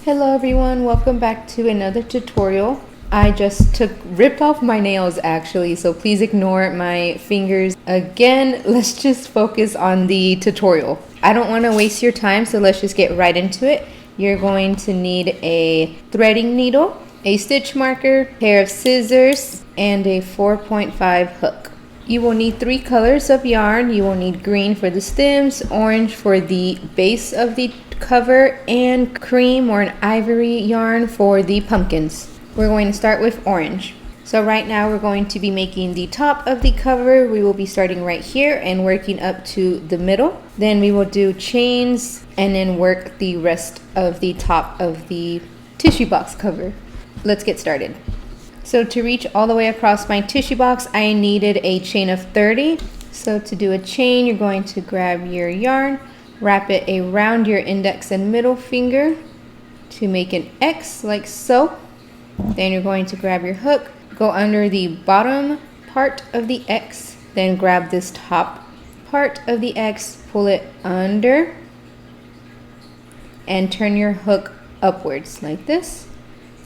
Hello everyone, welcome back to another tutorial. I just ripped off my nails actually, so please ignore my fingers. Again, let's just focus on the tutorial. I don't want to waste your time, so let's just get right into it. You're going to need a threading needle, a stitch marker, a pair of scissors, and a 4.5 hook. You will need 3 colors of yarn. You will need green for the stems, orange for the base of the cover, and cream or an ivory yarn for the pumpkins. We're going to start with orange. So right now we're going to be making the top of the cover. We will be starting right here and working up to the middle. Then we will do chains and then work the rest of the top of the tissue box cover. Let's get started. So to reach all the way across my tissue box, I needed a chain of 30. So to do a chain, you're going to grab your yarn, wrap it around your index and middle finger to make an X like so. Then you're going to grab your hook, go under the bottom part of the X, then grab this top part of the X, pull it under, and turn your hook upwards like this.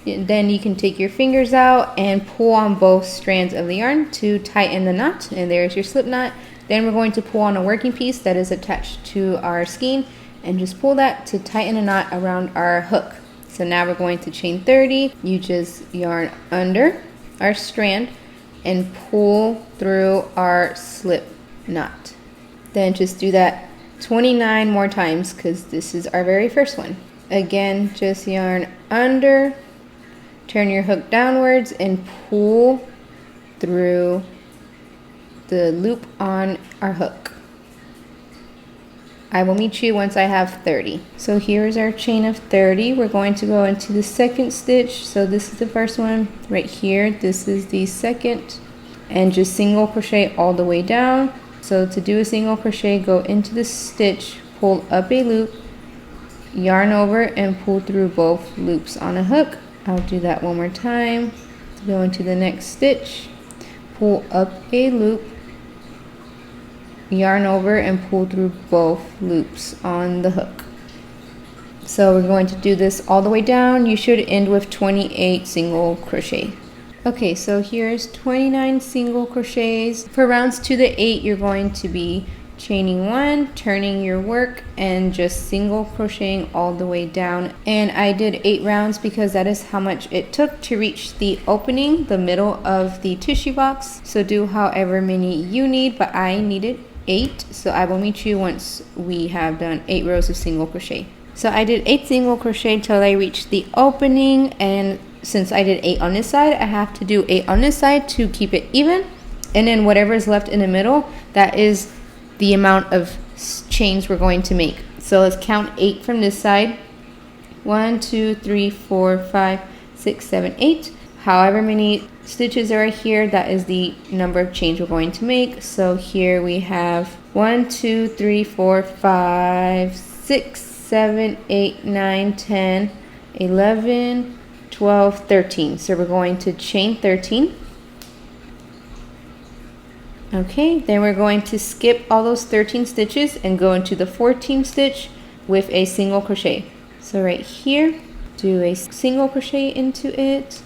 Then you can take your fingers out and pull on both strands of the yarn to tighten the knot, and there's your slip knot. Then we're going to pull on a working piece that is attached to our skein and just pull that to tighten a knot around our hook. So now we're going to chain 30. You just yarn under our strand and pull through our slip knot. Then just do that 29 more times because this is our very first one. Again, just yarn under, turn your hook downwards and pull through the loop on our hook. I will meet you once I have 30. So here's our chain of 30. We're going to go into the second stitch. So this is the first one right here. This is the second, and just single crochet all the way down. So to do a single crochet, go into the stitch, pull up a loop, yarn over and pull through both loops on a hook. I'll do that one more time. To go into the next stitch, pull up a loop, yarn over and pull through both loops on the hook. So we're going to do this all the way down. You should end with 28 single crochet. Okay, so here's 29 single crochets. For rounds to the 8, you're going to be chaining 1, turning your work, and just single crocheting all the way down. And I did 8 rounds because that is how much it took to reach the opening, the middle of the tissue box. So do however many you need, but I needed 8. So I will meet you once we have done 8 rows of single crochet. So I did 8 single crochet till I reached the opening, and since I did 8 on this side, I have to do 8 on this side to keep it even. And then whatever is left in the middle, that is the amount of chains we're going to make. So let's count 8 from this side. 1, 2, 3, 4, 5, 6, 7, 8. However many stitches there are here, that is the number of chains we're going to make. So here we have 1, 2, 3, 4, 5, 6, 7, 8, 9, 10, 11, 12, 13. So we're going to chain 13. Okay, then we're going to skip all those 13 stitches and go into the 14th stitch with a single crochet. So right here, do a single crochet into it,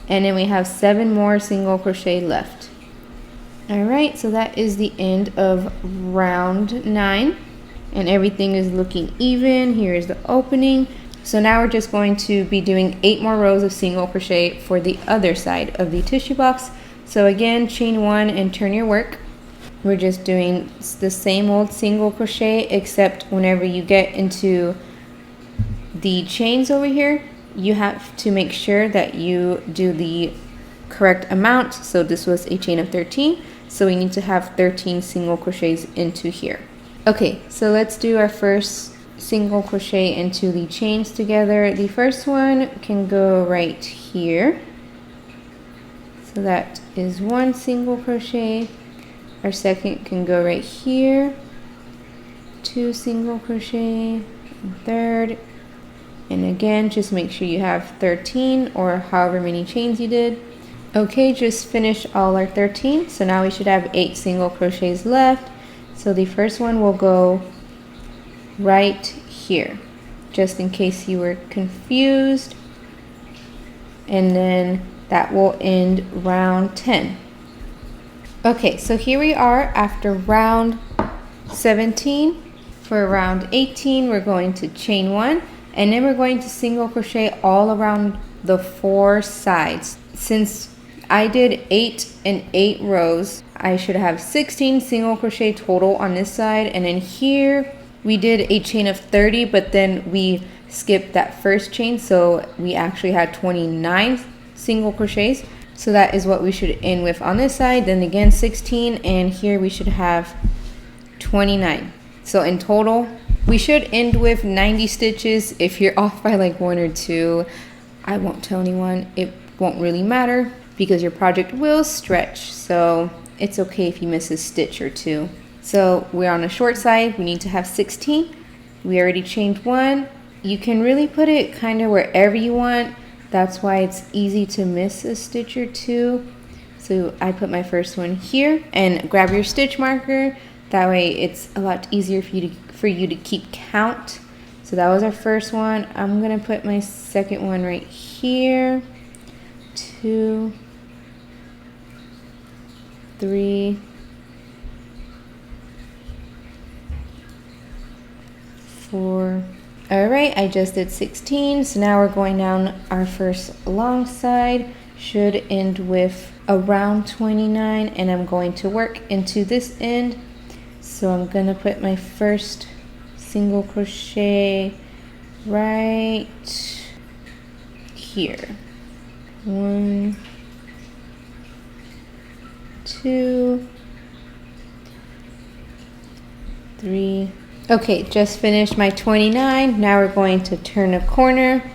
and then we have 7 more single crochet left. All right, so that is the end of round 9, and everything is looking even. Here is the opening. So now we're just going to be doing 8 more rows of single crochet for the other side of the tissue box. So again, chain 1 and turn your work. We're just doing the same old single crochet, except whenever you get into the chains over here, you have to make sure that you do the correct amount. So this was a chain of 13, so we need to have 13 single crochets into here. Okay, so let's do our first single crochet into the chains together. The first one can go right here. So that is 1 single crochet. Our second can go right here, 2 single crochet, and third. And again, just make sure you have 13 or however many chains you did. Okay, just finish all our 13. So now we should have 8 single crochets left. So the first one will go right here. just in case you were confused. And then that will end round 10. Okay, so here we are after round 17. For round 18, we're going to chain 1, and then we're going to single crochet all around the 4 sides. Since I did 8 and 8 rows, I should have 16 single crochet total on this side, and then here we did a chain of 30, but then we skipped that first chain, so we actually had 29 single crochets. So that is what we should end with on this side. Then again 16, and here we should have 29. So in total, we should end with 90 stitches. If you're off by like 1 or 2, I won't tell anyone. It won't really matter because your project will stretch. So it's okay if you miss a stitch or 2. So we're on the short side. We need to have 16. We already chained 1. You can really put it kind of wherever you want. That's why it's easy to miss a stitch or 2. So I put my first one here, and grab your stitch marker. That way it's a lot easier for you to keep count. So that was our first one. I'm gonna put my second one right here. 2, 3, 4. All right, I just did 16. So now we're going down our first long side. Should end with around 29, and I'm going to work into this end. So I'm gonna put my first single crochet right here. 1, 2, 3. Okay, just finished my 29. Now we're going to turn a corner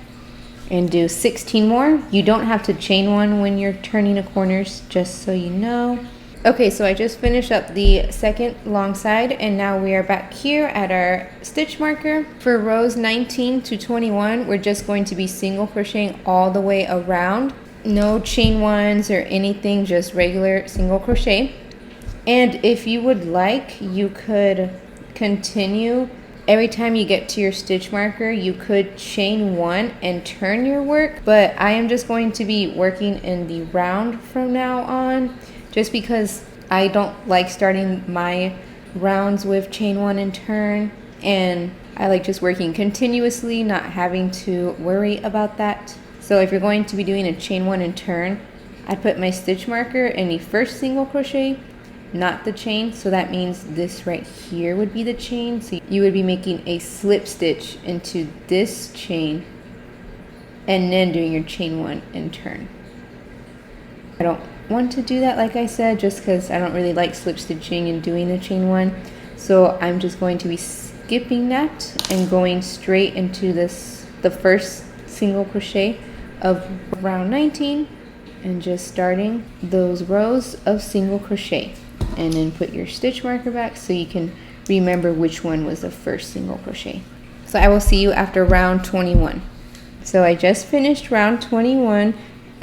and do 16 more. You don't have to chain 1 when you're turning the corners, just so you know. Okay, so I just finished up the second long side, and now we are back here at our stitch marker. For rows 19 to 21, we're just going to be single crocheting all the way around. No chain 1s or anything, just regular single crochet. And if you would like, you could continue. Every time you get to your stitch marker, you could chain 1 and turn your work, but I am just going to be working in the round from now on, just because I don't like starting my rounds with chain 1 and turn, and I like just working continuously, not having to worry about that. So if you're going to be doing a chain 1 and turn, I put my stitch marker in the first single crochet, not the chain. So that means this right here would be the chain. So you would be making a slip stitch into this chain and then doing your chain 1 and turn. I don't want to do that, like I said, just because I don't really like slip stitching and doing a chain 1. So I'm just going to be skipping that and going straight into the first single crochet of round 19, and just starting those rows of single crochet, and then put your stitch marker back so you can remember which one was the first single crochet. So I will see you after round 21. So I just finished round 21.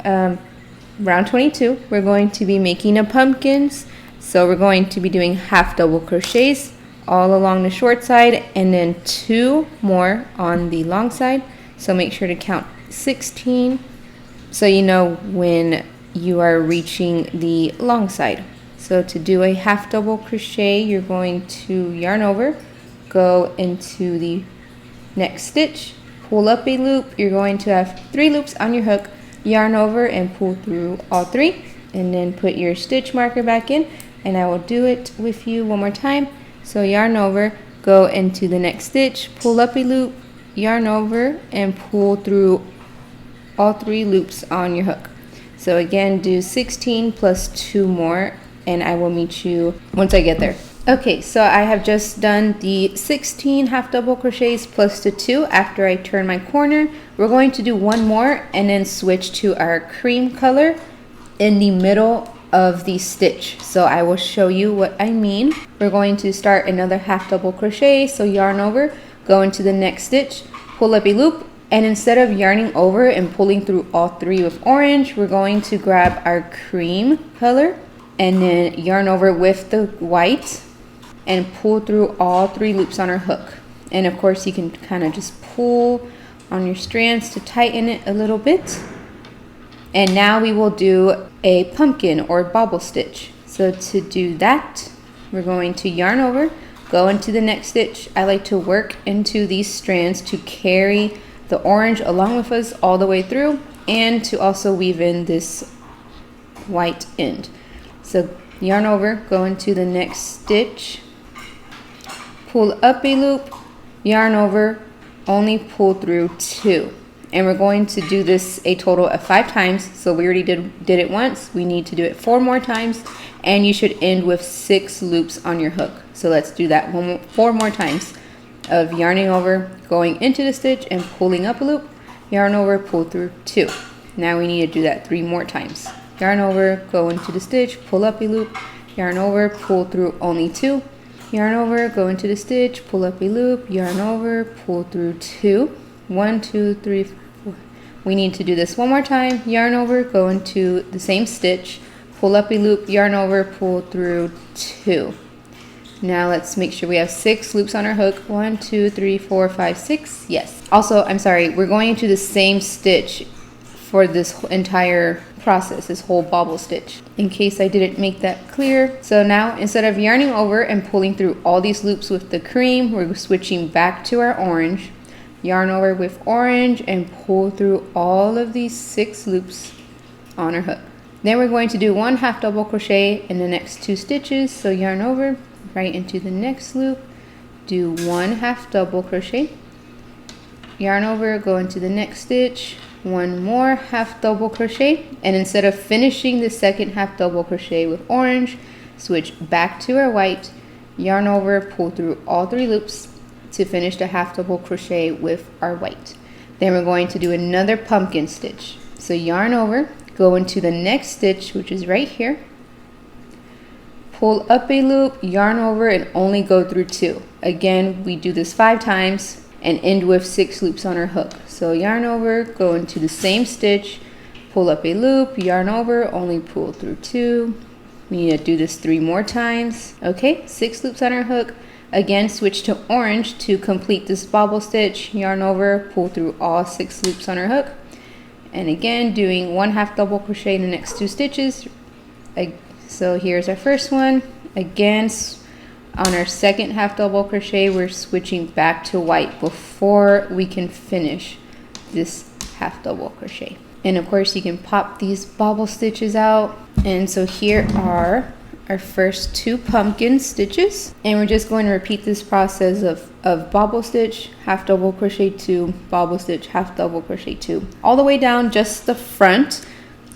Round 22, we're going to be making a pumpkins. So we're going to be doing half double crochets all along the short side, and then 2 more on the long side. So make sure to count 16 so you know when you are reaching the long side. So to do a half double crochet, you're going to yarn over, go into the next stitch, pull up a loop. You're going to have 3 loops on your hook, yarn over and pull through all 3, and then put your stitch marker back in, and I will do it with you one more time. So yarn over, go into the next stitch, pull up a loop, yarn over and pull through all 3 loops on your hook. So again, do 16 plus 2 more, and I will meet you once I get there. Okay, so I have just done the 16 half double crochets plus the 2 after I turn my corner. We're going to do 1 more and then switch to our cream color in the middle of the stitch. So I will show you what I mean. We're going to start another half double crochet. So yarn over, go into the next stitch, pull up a loop, and instead of yarning over and pulling through all 3 with orange, we're going to grab our cream color and then yarn over with the white and pull through all 3 loops on our hook. And of course you can kind of just pull on your strands to tighten it a little bit. And now we will do a pumpkin or bobble stitch. So to do that, we're going to yarn over, go into the next stitch. I like to work into these strands to carry the orange along with us all the way through, and to also weave in this white end. So yarn over, go into the next stitch, pull up a loop, yarn over, only pull through 2. And we're going to do this a total of 5 times. So we already did it once. We need to do it 4 more times, and you should end with 6 loops on your hook. So let's do that 4 more times of yarning over, going into the stitch and pulling up a loop, yarn over, pull through 2. Now we need to do that 3 more times. Yarn over, go into the stitch, pull up a loop, yarn over, pull through only 2. Yarn over, go into the stitch, pull up a loop, yarn over, pull through 2. 1, 2, 3, 4. We need to do this 1 more time. Yarn over, go into the same stitch, pull up a loop, yarn over, pull through 2. Now let's make sure we have 6 loops on our hook. 1, 2, 3, 4, 5, 6. Yes. Also, I'm sorry, we're going into the same stitch for this entire process, this whole bobble stitch, in case I didn't make that clear. So now instead of yarning over and pulling through all these loops with the cream, we're switching back to our orange. Yarn over with orange and pull through all of these 6 loops on our hook. Then we're going to do 1 half double crochet in the next 2 stitches. So yarn over, right into the next loop, do 1 half double crochet, yarn over, go into the next stitch, 1 more half double crochet, and instead of finishing the second half double crochet with orange, switch back to our white, yarn over, pull through all 3 loops to finish the half double crochet with our white. Then we're going to do another pumpkin stitch. So yarn over, go into the next stitch, which is right here, pull up a loop, yarn over, and only go through 2. Again, we do this 5 times and end with 6 loops on our hook. So yarn over, go into the same stitch, pull up a loop, yarn over, only pull through 2. We need to do this 3 more times. Okay, 6 loops on our hook. Again, switch to orange to complete this bobble stitch, yarn over, pull through all 6 loops on our hook. And again, doing 1 half double crochet in the next 2 stitches. So here's our first one. Again, on our second half double crochet, we're switching back to white before we can finish this half double crochet. And of course you can pop these bobble stitches out. And so here are our first 2 pumpkin stitches, and we're just going to repeat this process of bobble stitch, half double crochet 2, bobble stitch, half double crochet 2, all the way down just the front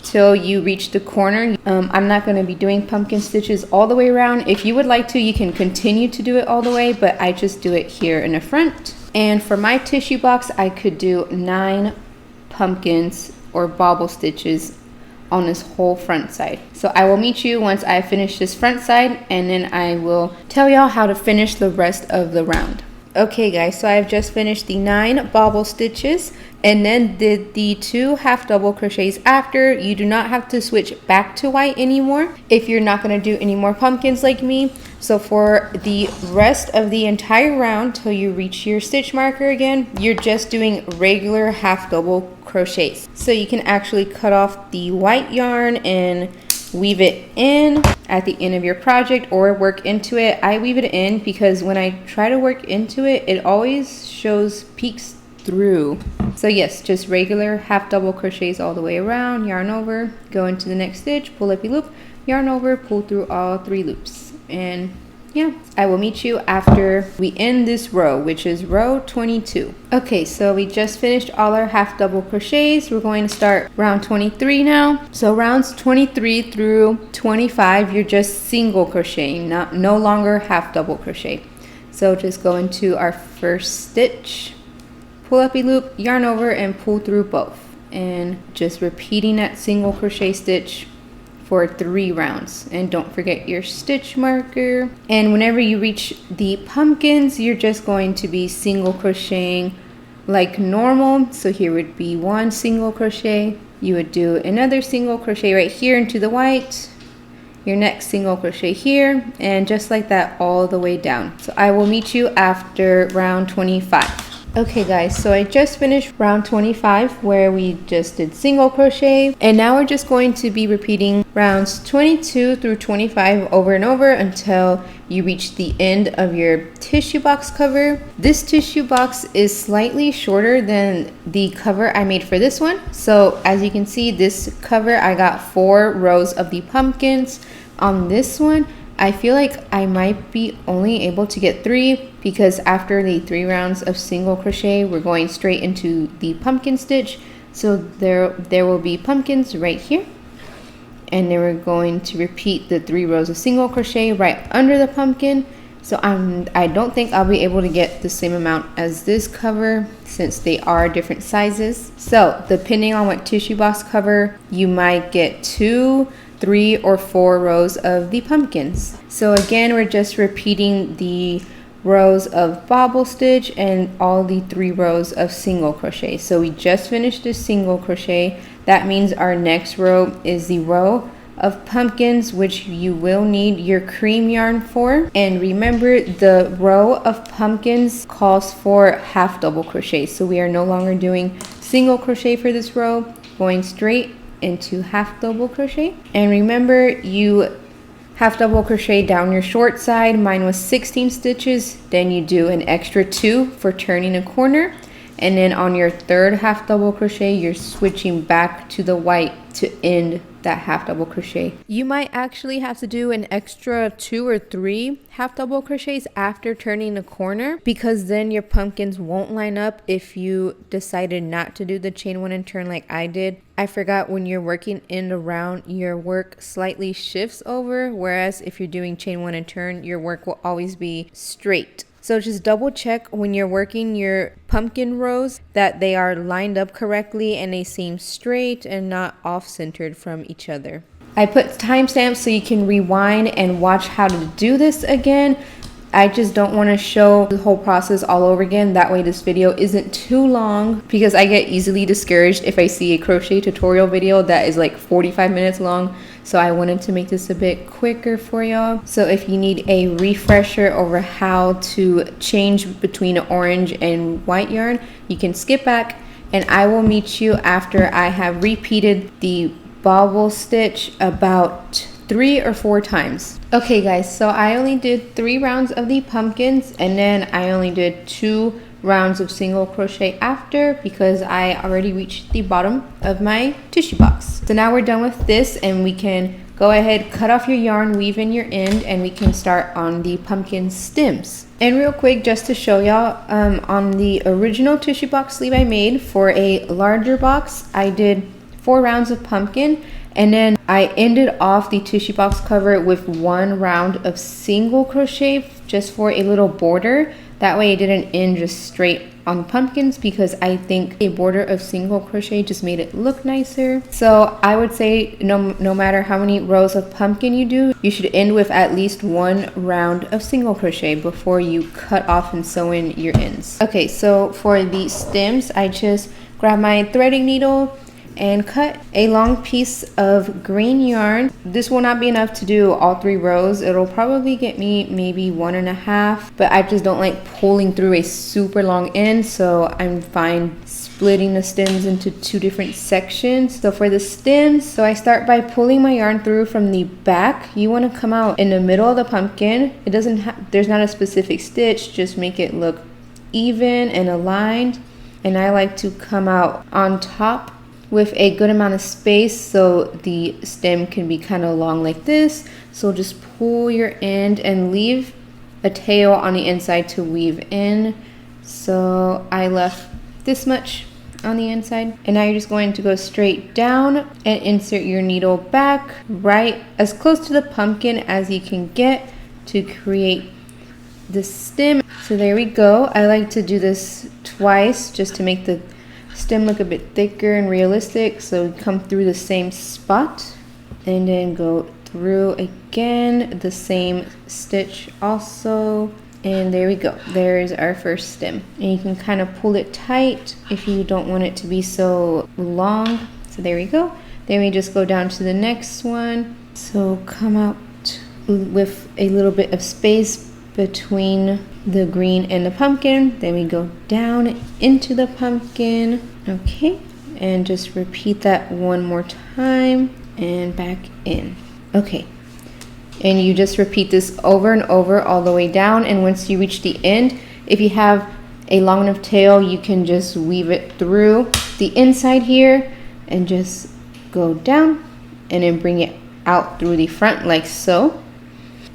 till you reach the corner. I'm not going to be doing pumpkin stitches all the way around. If you would like to, you can continue to do it all the way, but I just do it here in the front. And for my tissue box, I could do 9 pumpkins or bobble stitches on this whole front side. So I will meet you once I finish this front side, and then I will tell y'all how to finish the rest of the round. Okay guys, so I've just finished the 9 bobble stitches and then did the 2 half double crochets after. You do not have to switch back to white anymore if you're not going to do any more pumpkins like me. So for the rest of the entire round till you reach your stitch marker again, you're just doing regular half double crochets. So you can actually cut off the white yarn and weave it in at the end of your project or work into it. I weave it in because when I try to work into it, it always shows peeks through. So yes, just regular half double crochets all the way around, yarn over, go into the next stitch, pull up a loop, yarn over, pull through all 3 loops. And yeah, I will meet you after we end this row, which is row 22. Okay, so we just finished all our half double crochets. We're going to start round 23 now. So rounds 23 through 25, you're just single crocheting, no longer half double crochet. So just go into our first stitch, pull up a loop, yarn over, and pull through both. And just repeating that single crochet stitch for 3 rounds. And don't forget your stitch marker. And whenever you reach the pumpkins, you're just going to be single crocheting like normal. So here would be 1 single crochet. You would do another single crochet right here into the white, your next single crochet here, and just like that all the way down. So I will meet you after round 25. Okay guys, so I just finished round 25 where we just did single crochet, and now we're just going to be repeating rounds 22 through 25 over and over until you reach the end of your tissue box cover. This tissue box is slightly shorter than the cover I made for this one. So as you can see, this cover I got 4 rows of the pumpkins. On this one, I feel like I might be only able to get 3 because after the 3 rounds of single crochet, we're going straight into the pumpkin stitch. So there will be pumpkins right here. And then we're going to repeat the 3 rows of single crochet right under the pumpkin. So I don't think I'll be able to get the same amount as this cover since they are different sizes. So depending on what tissue box cover, you might get 2, 3, or 4 rows of the pumpkins. So again, we're just repeating the rows of bobble stitch and all the 3 rows of single crochet. So we just finished the single crochet. That means our next row is the row of pumpkins, which you will need your cream yarn for. And remember, the row of pumpkins calls for half double crochet. So we are no longer doing single crochet for this row, going straight into half double crochet. And remember, you half double crochet down your short side. Mine was 16 stitches. Then you do an extra 2 for turning a corner, and then on your 3rd half double crochet, you're switching back to the white to end that half double crochet. You might actually have to do an extra 2 or 3 half double crochets after turning the corner, because then your pumpkins won't line up if you decided not to do the chain 1 and turn like I did. I forgot, when you're working in the round, your work slightly shifts over, whereas if you're doing chain 1 and turn, your work will always be straight. So just double check when you're working your pumpkin rows that they are lined up correctly and they seem straight and not off-centered from each other. I put timestamps so you can rewind and watch how to do this again. I just don't want to show the whole process all over again. That way this video isn't too long, because I get easily discouraged if I see a crochet tutorial video that is like 45 minutes long. So I wanted to make this a bit quicker for y'all. So if you need a refresher over how to change between orange and white yarn, you can skip back, and I will meet you after I have repeated the bobble stitch about 3 or 4 times. Okay guys, so I only did 3 rounds of the pumpkins, and then I only did 2 rounds of single crochet after, because I already reached the bottom of my tissue box. So now we're done with this, and we can go ahead, cut off your yarn, weave in your end, and we can start on the pumpkin stems. And real quick, just to show y'all, on the original tissue box sleeve I made for a larger box, I did 4 rounds of pumpkin, and then I ended off the tissue box cover with 1 round of single crochet just for a little border. That way it didn't end just straight on pumpkins, because I think a border of single crochet just made it look nicer. So I would say no matter how many rows of pumpkin you do, you should end with at least 1 round of single crochet before you cut off and sew in your ends. Okay, so for the stems, I just grabbed my threading needle and cut a long piece of green yarn. This will not be enough to do all 3 rows. It'll probably get me maybe 1.5, but I just don't like pulling through a super long end, so I'm fine splitting the stems into 2 different sections. So for the stems, so I start by pulling my yarn through from the back. You want to come out in the middle of the pumpkin. It doesn't have, there's not a specific stitch, just make it look even and aligned. And I like to come out on top with a good amount of space so the stem can be kind of long like this. So just pull your end and leave a tail on the inside to weave in. So I left this much on the inside, and now you're just going to go straight down and insert your needle back right as close to the pumpkin as you can get to create the stem. So there we go. I like to do this twice just to make the stem look a bit thicker and realistic. So come through the same spot and then go through again the same stitch also, and there we go. There's our first stem, and you can kind of pull it tight if you don't want it to be so long. So there we go. Then we just go down to the next one So come out with a little bit of space between the green and the pumpkin. Then we go down into the pumpkin. Okay, and just repeat that one more time and back in. Okay, and you just repeat this over and over all the way down, and once you reach the end, if you have a long enough tail, you can just weave it through the inside here and just go down and then bring it out through the front like so.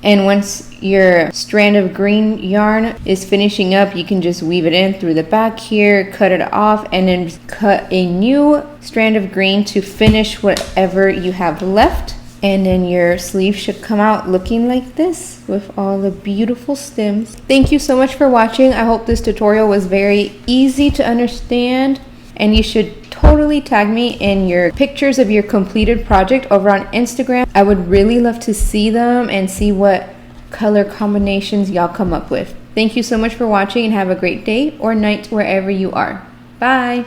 And once your strand of green yarn is finishing up, you can just weave it in through the back here, cut it off, and then cut a new strand of green to finish whatever you have left. And then your sleeve should come out looking like this with all the beautiful stems. Thank you so much for watching. I hope this tutorial was very easy to understand, and you should totally tag me in your pictures of your completed project over on Instagram. I would really love to see them and see what color combinations y'all come up with. Thank you so much for watching, and have a great day or night wherever you are. Bye.